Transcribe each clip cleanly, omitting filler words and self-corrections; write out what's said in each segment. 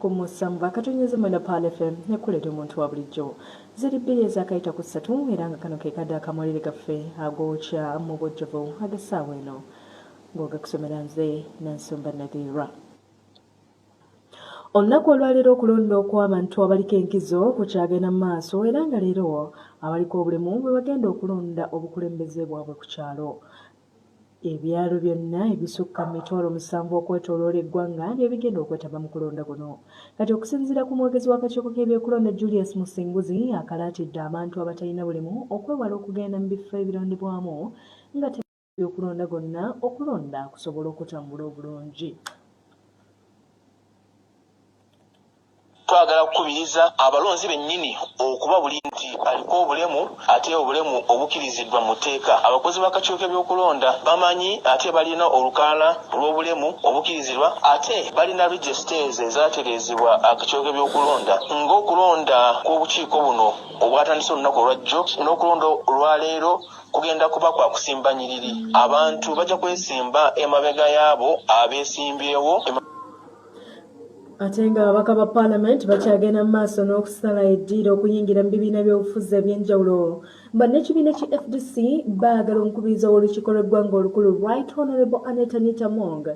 kumusambu akatonyeza mwenda Pal FM nekuleta omuntu wa bulijjo ziri bbiri ezakayita ku 3 era nga kano ke kadde akamwalire gaffe agokya mu bujjuvu ag'essaawa eno ng'ogakusomera nze Nansumba Nadira. Olunaku olwaleero okulonda okw'abantu abaliko enkizo kukyagenda mu maaso era nga leero abaliko obulemu bwe bagenda okulonda obukulembeze bwabwe ku kyalo. Ebyalo byonna ebisukka mitwalo 7 okwetooloola eggwanga bye bigenda okwetaba mu kulonda kuno. Kati okusinziira ku mwogezi w'akakiiko k'ebyokulonda Julius Musinguzi akalaatidde abantu abatalina bulemu okwewala okugenda mu bifo ebirondebwamu nga ebyokulonda gonna okulonda kusobola okutambula obulungi. Twagala kukubiriza abalonzi bennyini okuba buli nti aliko obulemu ate obulemu obukiriziddwa mu tteeka. Abakozi b'akakiiko k'ebyokulonda bamanyi ate balina olukalala lw'obulemu obukirizibwa ate balina registers ezaatereezebwa akakiiko k'ebyokulonda ng'okulonda kw'obukiiko buno obwatandise olunaku olwajjo n'okulonda olwaleero kugenda kuba kwa kusimba nnyiriri. Abantu bajja kwesimba emabega yaabo abeesimbyewo. Ate nga ababaka ba Parliament bakyagenda mu maaso n'okusala eddiiro okuyingira mu bibiina by'obufuzi eby'enjawulo. Bannekibiina ki FDC baagala omukubiriza w'olukiiko lw'eggwanga olukulu Right Honourable Aneta Nitamong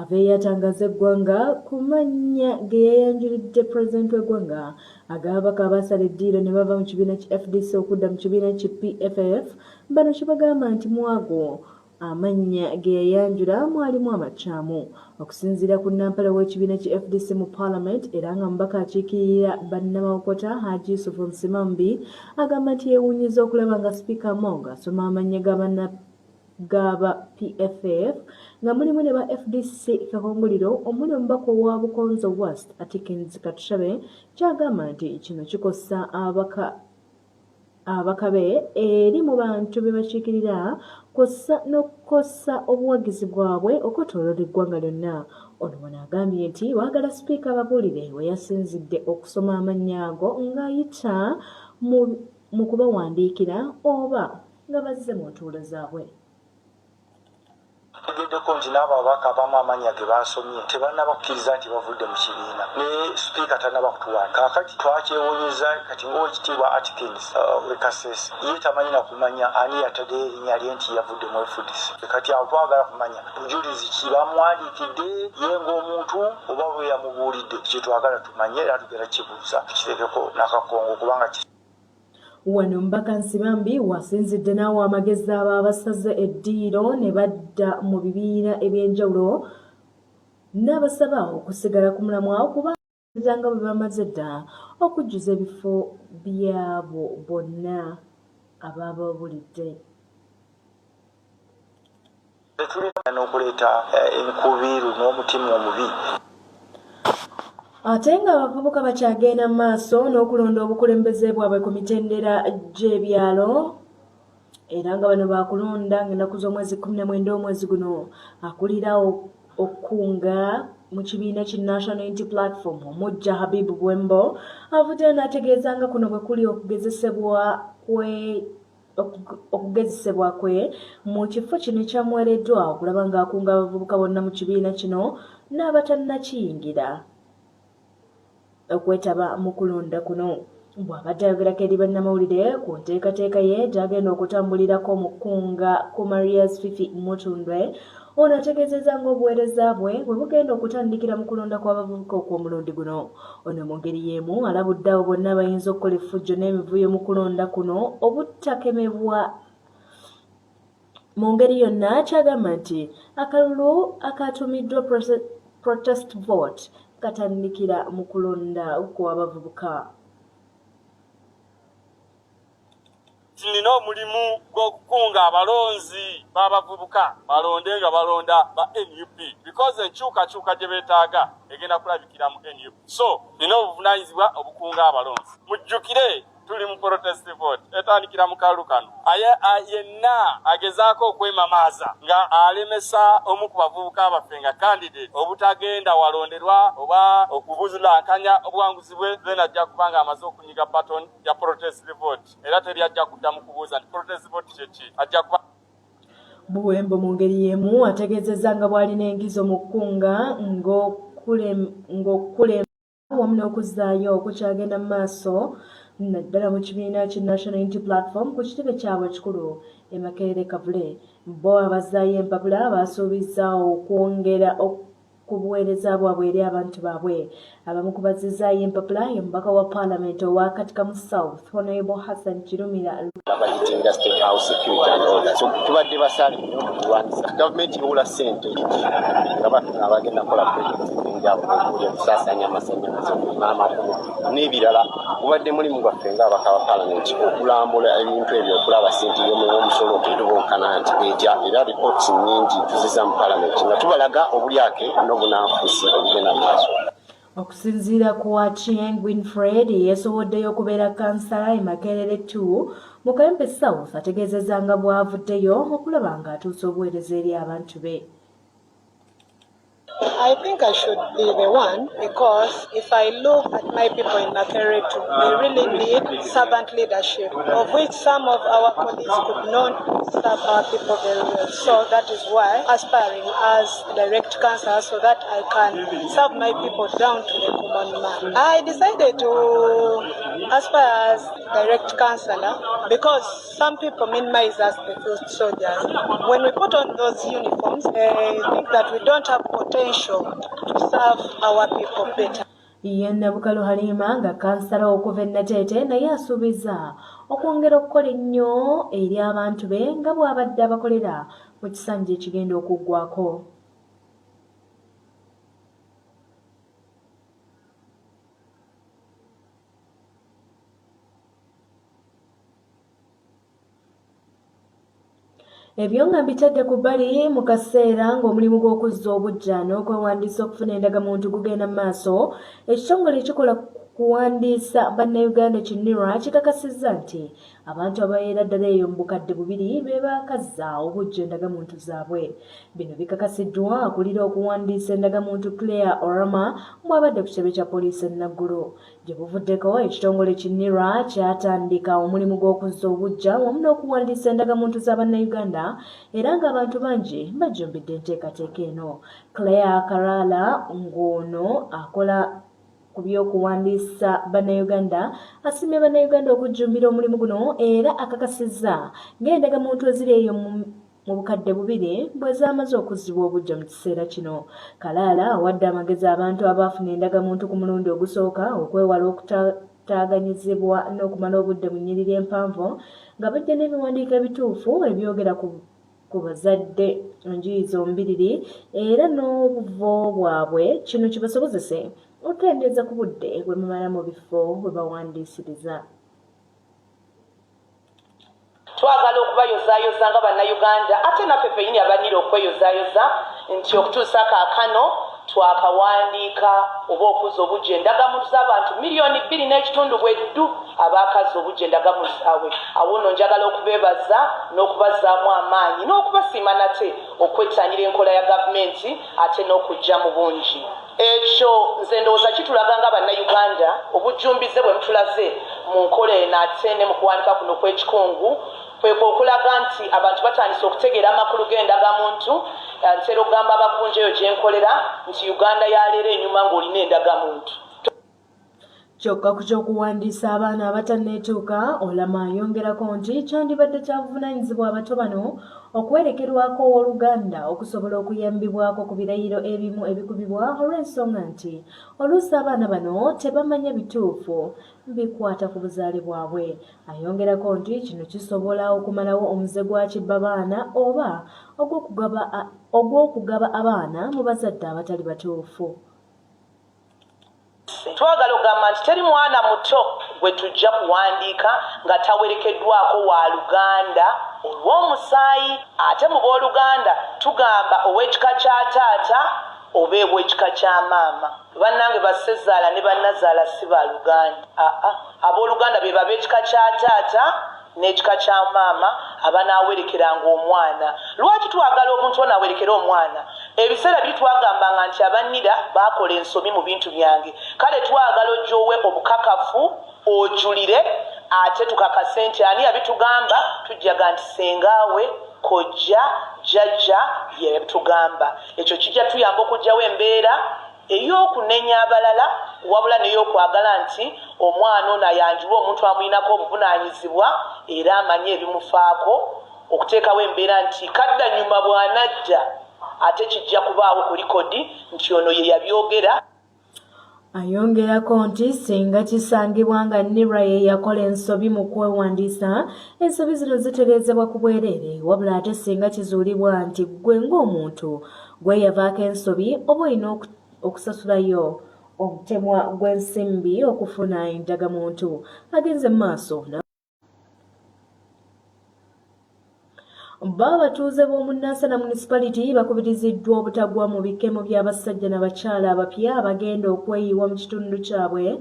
aveeyo yatangaza eggwanga ku mannya ge yayanjulidde Pulezidenti w'eggwanga ag'ababaka abaasala eddiiro ne bava mu kibiina ki FDC okudda mu kibiina ki PFF. Bano kye bagamba nti mwago amannya ge yayanjula mwalimu amakyamu. Okusinziira ku nampala w'ekibiina ki FDC mu Parliament era nga mubaka akiikirira bannamawokota Haji Yusuf Nsimambi agamba nti yeewuunyiza okulaba nga Sipiika Mong asoma amannya g'aba PFF nga mulimu ne ba FDC Kakongoliro omuli omubaka owa Bukonzo West Atikins Katushabe kyagamba nti kino kikosa abakabe eri mu bantu be bakiikirira kw'ossa n'okukosa obuwagizi bwabwe okwetooloola eggwanga lyonna. Ono bw'agambye nti baagala Sipiika ababuulire we yasinzidde okusoma amannya ago ng'ayita mu kubawandiikira oba nga bazze mu ntuulo zaabwe. Tegeddeko nti n'abo ababaka abamu amannya ge baasomye tebannaba nti bavudde mu kibiina ne Sipiika tannaba kutuwanga. Kaakati twakyewuunyiza kati ng'owekitiibwa Atkins Kasese ye tamanyi na kumanya ani yataddeyo erinnya lye nti yavudde mu FDC. Kati awo twagala kumanya bujulizi ki bamuwandiikidde ye ng'omuntu oba bwe yamubuulidde kye twagala tumanye era tugenda kibuuza tukirekeko n'akakongo kubanga Wano mbaka Nsimambi wasinzidde n'awo amagezi abo abasaze eddiiro ne badda mu bibiina eby'enjawulo n'abasaba okusigala ku mulamwa kubanga nga bwe bamaze dda okujjuza ebifo byabo bonna abaababulidde. Tetulina n'okuleeta enkubiiru n'omutima omubi. Ate nga abavubuka bakyagenda mu maaso n'okulonda obukulembeze bwabwe ku mitendera gy'ebyalo era nga bano baakulonda ng'ennaku z'omwezi 19 omwezi guno. Akulira okkunga mu kibiina ki National Unity Platform omujja Habib Bwembo avuddeyo n'ategeeza nga kuno bwe kuli okugezesebwa kwe mu kifo kino ekyamuweereddwa okulaba ng'akunga abavubuka bonna mu kibiina kino n'abatannakiyingira okwetaba mu kulonda kuno. Bw'abadde ayogerako eri bannamawulire ku nteekateeka ye gy'agenda okutambulirako mu kkunga ku Marias Fifi Mutundwe, ono ategeezezza ng'obuweereza bwe bugenda okutandikira mu kulonda kw'abavubuka okw'omulundi guno. Ono mu ngeri y'emu alabudde abo bonna abayinza okukola effujjo n'emivuyo mu kulonda kuno obutakemebwa mu ngeri yonna. Kyagamba nti akalulu akatumiddwa protest vote katandikira mu kulonda kw'abavubuka. Nina omulimu gw'okukunga abalonzi b'abavubuka balonde nga balonda ba NUP because enkyukakyuka gye beetaaga egenda kulabikira mu NUP. So nina obuvunaanyizibwa obukunga abalonzi. Mujjukire tuli mu protest vote etandikira mu kalulu kano. Yenna agezaako okwemamaaza nga alemesa omu ku bavubuka baffe nga candidate obutagenda walonderwa oba okubuzulankanya obuwanguzi bwe then ajja kubanga amaze okunyiga baton ya protest vote era teri ajja kuddamu kubuuza nti protest vote kyeki ajja kuba Buwembo mu ngeri y'emu ategeezezza nga bw'alina enkizo mu kkunga ng'okulema wamu n'okuzaayo okukyagenda mu maaso naddala mu kibiina ki National Unity Platform ku kitebe kyabwe ekikulu e Makerere Kavule. Bo abazaayo empapula basuubiza okwongera okubuweereza bwabwe eri abantu baabwe. Abamu ku bazzizaayo empapula ye mubaka wa Paalamenti owa Katikamu South Honorable Hassan Kirumira. State House security and order. So tubadde basaali nnyo mu kulwanyisa gavumenti iwula ssente nga bafuna abagenda kola projekiti enjawulo okuli okusaasaanya amasannyalaze n'amakubo n'ebirala. Mubadde mulimu gwaffe ng'abaka ba Paalamenti okulambula ebintu ebyo okulaba ssente y'omusolo tetubonkana nti etya era reports nnyingi tuzizza mu Paalamenti nga tubalaga obulyake n'obunanfuusi obugenda mu maaso. Okusinziira ku Achieng Winfred yesoboddeyo okubeera kansala e Makerere 2 mu Kayempe South ategeezezza nga bw'avuddeyo okulaba ng'atuusa obuweereza eri abantu be. I think I should be the one because if I look at my people in Makerere, they really need servant leadership, of which some of our colleagues could not serve our people very well. So that is why aspiring as a direct councillor so that I can serve my people down to the common man. I decided to aspire as direct councillor because some people minimize us the field soldiers. When we put on those uniforms, they think that we don't have potential to serve our people better. Yenna Bukalo Halima nga kansala okuva e Nateete naye asuubiza okwongera okukola ennyo eri abantu be nga bw'abadde abakolera mu kisanja ekigenda okuggwako. Ebyo nga mbitadde ku bbali mu kaseera ng'omulimu gw'okuzza obuggya n'okwewandiisa okufuna endagamuntu gugenda mu maaso, ekitongole ekikola kuwandiisa bannayuganda KINIRA kikakasizza nti abantu ababeera ddala eyo mu bukadde bubiri be baakazza obuggya endagamuntu zaabwe. Bino bikakasiddwa akulira okuwandiisa endagamuntu Claire Orama bw'abadde ku kitebe kya poliisi e Naguru. Gye buvuddeko ekitongole KINIRA kyatandika omulimu gw'okuzza obuggya wamu n'okuwandiisa endagamuntu z'abannayuganda era ng'abantu bangi bajjumbidde enteekateeka eno. Claire Karala ng'ono akola ku by'okuwandiisa bannayuganda asiimye bannayuganda okujjumbira omulimu guno era akakasizza ng'endagamuntu eziri eyo mu bukadde bubiri bwe zaamaze okuzzibwa obuggya mu kiseera kino. Kalaala awadde amagezi abantu abaafuna endagamuntu ku mulundi ogusooka okwewala okutaaganyizibwa n'okumala obudde mu nnyiriri empanvu nga bajja n'ebiwandiiko ebituufu ebyogera ku bazadde enjuyi zombiriri era n'obuvo bwabwe, kino kibasobozese okukendeeza ku budde bwe bamala mu bifo bwe bawandiisiriza. Twagala okubayozaayoza nga bannayuganda ate naffe ffennyini abanira okweyozaayoza nti okutuusa kaakano twakawandiika oba okuzza obuggya endagamuntu z'abantu 2.5 miliyoni bweddu abaakazza obuggya endagamuntu zaabwe. Awo nno njagala okubeebaza n'okubazaamu amaanyi n'okubasiima nate okwettanira enkola ya gavumenti ate n'okujja mu bungi. Ekyo nze ndowooza kitulaga nga bannayuganda obujjumbize bwe mutulaze mu nkola eno ate ne mu kuwandiika kuno kw'ekikungu kwekwo okulaga nti abantu batandise okutegeera amakulu g'endagamuntu. Ntera okugamba abakunja eyo gye nkolera nti Uganda yaleero enyuma ng'olina endagamuntu. Kyokka ku ky'okuwandiisa abaana abatanneetuuka, Olama ayongerako nti kyandibadde kya buvunaanyizibwa abato bano okwerekerwako owooluganda okusobola okuyambibwako ku birayiro ebimu ebikubibwa olw'ensonga nti oluusi abaana bano tebamanya bituufu bikwata ku buzaale bwabwe. Ayongerako nti kino kisobola okumalawo omuze gwa kibba baana oba ogw'okugaba abaana mu bazadde abatali batuufu. Twagala okugamba nti teri mwana muto gwe tujja kuwandiika nga tawerekeddwako wa Luganda olw'omusaayi. Ate mu booluganda tugamba ow'ekika kya taata oba ow'ekika kya maama. Bannange bassezaala ne bannazaala si ba Luganda. Abooluganda be bab'ekika kya taata n'ekika kya maama abanaawerekeranga omwana. Lwaki twagala omuntu ono awerekera omwana? Ebiseera biri twagambanga nti abannira baakola ensomi mu bintu byange. Kale twagala ojjowe obukakafu ojulire ate tukakase nti ani abitugamba tujjaga nti sengaawe kojja jjajja bye bitugamba. Ekyo kijja tuyamba okugyawo embeera ey'okunenya abalala wabula twagala nti omwana ono ayanjulwe omuntu amuyinako obuvunaanyizibwa era amanye ebimufaako okuteekawo embeera nti kadda nyuma bw'anajja ate kijja kubaawo ku likodi nti ono ye yabyogera. Ayongerako nti singa kisangibwa nga Nira ye yakola ensobi mu kwewandiisa, ensobi zino zitereezebwa ku bwereere, wabula ate singa kizuulibwa nti gwe ng'omuntu gwe yavaako ensobi oba olina okusasulayo obutemwa gw'ensimbi okufuna endagamuntu. Agenze mu maaso Abatuuze b'omu Nansana Municipality bakubiriziddwa obutagwa mu bikemo by'abasajja n'abakyala abapya abagenda okweyiwa mu kitundu kyabwe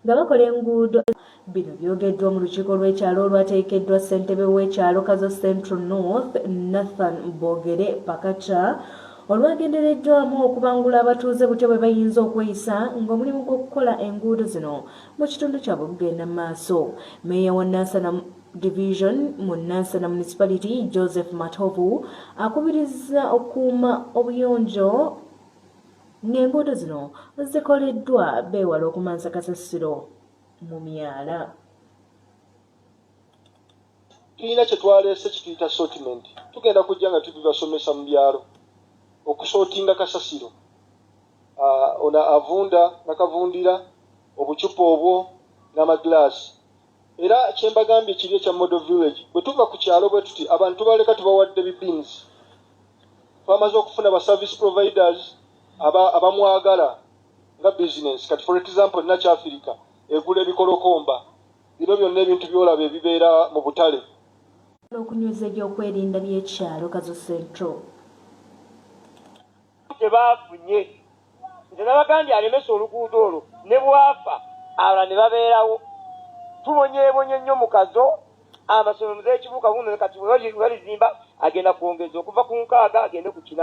nga bakola enguudo. Bino byogeddwa mu lukiiko lw'ekyalo olwateekeddwa ssentebe w'ekyalo Kazo Central North Nathan Bogere Pakacha olwagendereddwamu okubangula abatuuze butya bwe bayinza okweyisa ng'omulimu gw'okukola enguudo zino mu kitundu kyabwe gugenda mu maaso. Meeya wa Nansana Division mu Nansana Municipality Joseph Matovu akubiriza okuuma obuyonjo ng'enguudo zino zikoleddwa beewala okumansa kasasiro mu myala. Tulina kye twaleese kituyita sortiment. Tugenda kujja nga tubibasomesa mu byalo okusootinga kasasiro. Ono avunda nakavundira obucupa obwo n'amaglaasi. Era kyembagambye kiri ekya Model Village bwe tuva ku kyalo bwe tuti abantu baleka tubawadde bibins. Twamaze okufuna ba service providers abamwagala nga business. Kati for example Nacha Africa egula ebikolokomba. Bino byonna ebintu byolaba ebibeera mu butale. N'okunyweza ebyokwerinda by'ekyalo Kazo Central. Tebafunye. Nze nabagambye alemesa oluguudo olwo ne bwafa abalala ne babeerawo. Tubonyeebonye nnyo mu Kazo amasomero z'ekibuga buno kati balizimba agenda kwongeza okuva ku 6 agende ku 8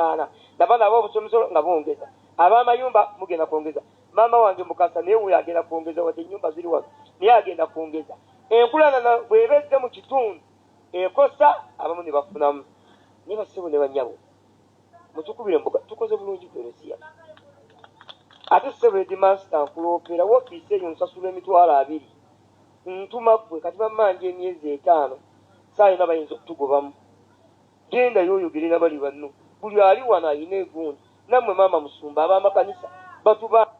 n'abaana b'obusomesa nga bongeza ab'amayumba mugenda kwongeza maama wange Mukasa naye we agenda kwongeza wadde ennyumba ziri wano naye agenda kwongeza enkulana bw'ebezze mu kitundu ekosa abamu ne bafunamu naye basebo ne bannyabo mutukubire mbuga tukoze bulungi Peresia ate sebo edimansita nkuloopera woofiisi eyo nsasula emitwalo 2 ntuma gwe kati bamanje emyezi 5 saayina bayinza okutugobamu genda yoyogerera bali banno buli ali wano ayina egundi nammwe maama Musumba ab'amakanisa batuba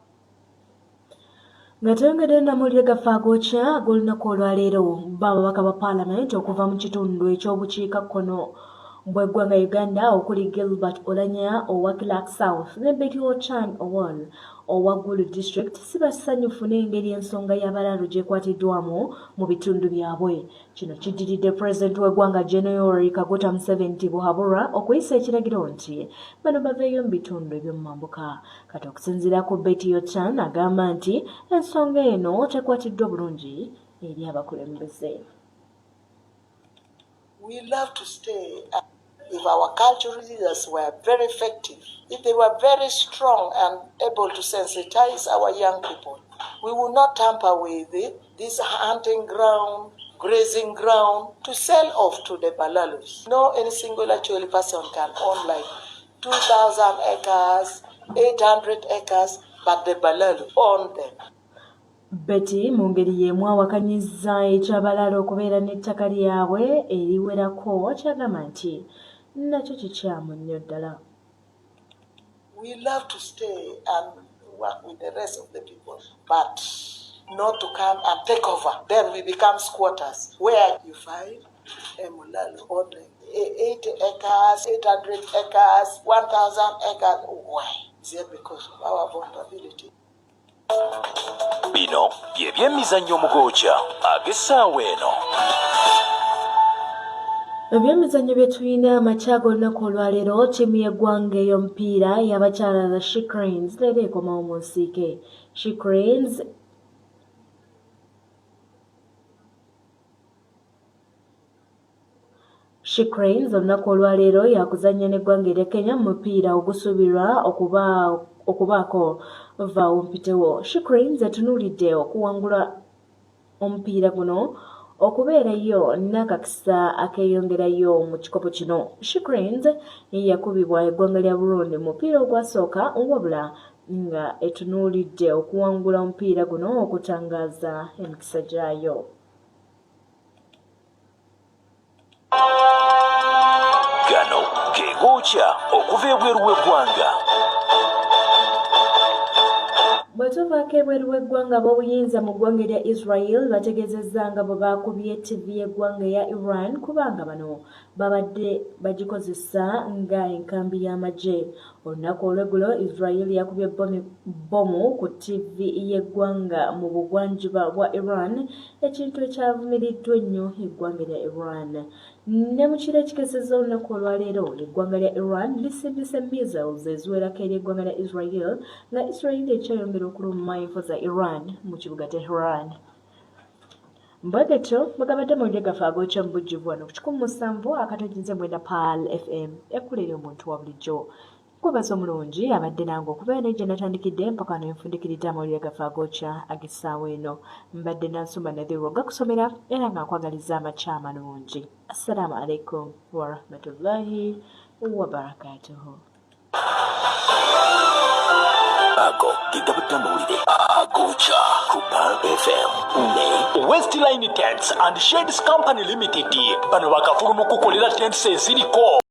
nga twongedde namawulire gaffe agokya ag'olunaku olwaleero bababaka ba paalamenti okuva mu kitundu ekyobukiikakkono bw'eggwanga Uganda okuli Gilbert Olanya owa Clark South ne Betty Ochan Owal owa Gulu District si basanyufu n'engeri ensonga y'abalaalo gy'ekwatiddwamu mu bitundu byabwe. Kino kiddiridde Pulezidenti w'eggwanga General Kaguta Museveni Buhabura okuyisa ekiragiro nti bano baveeyo mu bitundu eby'omumambuka. Kati okusinziira ku Betty Ochan agamba nti ensonga eno tekwatiddwa bulungi eri abakulembeze. We love to stay. If our cultural leaders were very effective, if they were very strong and able to sensitize our young people, we would not tamper with this hunting ground, grazing ground, to sell off to the Balalus. No, any single actual person can own like 2,000 acres, 800 acres, but the Balalus own them. Betty mu ngeri y'emu awakanyizza eky'abalaalo okubeera n'ettaka lyabwe eriwerako kyagamba nti nakyo kikyamu nnyo ddala. We love to stay and work with the rest of the people, but not to come and take over. Then we become squatters. Where you find a Mulalo ordering 80 acres, 800 acres, 1,000 acres. Why? Is it because of our vulnerability? Bino by'ebyemizannyo mugooja ag'essaawa eno. Ebyemizannyo bye tulina amakyago olunaku olwaleero ttiimu y'eggwanga ey'omupiira y'abakyala the She Cranes leero ekomawo mu nsiike. She Cranes olunaku olwaleero yakuzannya n'eggwanga erya Kenya mu mupiira ogusuubirwa okubaako vaawo mpitewo. She Cranes etunuulidde okuwangula omupiira guno okubeerayo n'akakisa akeeyongerayo mu kikopo kino. She Cranes yakubibwa eggwanga lya Burundi mu mupiira ogwasooka wabula nga etunuulidde okuwangula omupiira guno okutangaza emikisa gyayo. Gano ge gookya okuva ebweru w'eggwanga. Bwe tuvaako ebweru w'eggwanga ab'obuyinza mu ggwanga lya Israel bategeezezza nga bwe baakubye TV y'eggwanga ya Iran kubanga bano babadde bagikozesa nga enkambi y'amagye. Olunaku olw'eggulo Israel yakubye bbomu ku TV y'eggwanga mu bugwanjuba bwa Iran, ekintu ekyavumiriddwa ennyo eggwanga lya Iran. Ne mu kiro ekikesezza olunaku olwaleero eggwanga lya Iran lisindise missiles eziwerako eri eggwanga lya Israel nga Israel ekyayongera okuluma info za Iran mu kibuga Tehran. Mbwegetyo bwegabadde mu gaffe agookya mu bujjuvu wano ku 107.9 Pal FM ekkulira omuntu wa bulijjo. Kubaza omulungi abadde nange okubeera ne gye natandikidde mpaka nenfundikiridde amawulire gaffe agookya ag'essaawa eno. Mbadde Nansumba Nadhirwa gakusomera era nga nkwagaliza amakya amalungi. Assalamu alaikum warahmatullahi wabarakatuhu. Ago gigabadde amawulire agookya ku Pal FM ne Westline Tents and Shades Company Limited. Bano bakafulu mu kukolera tents eziriko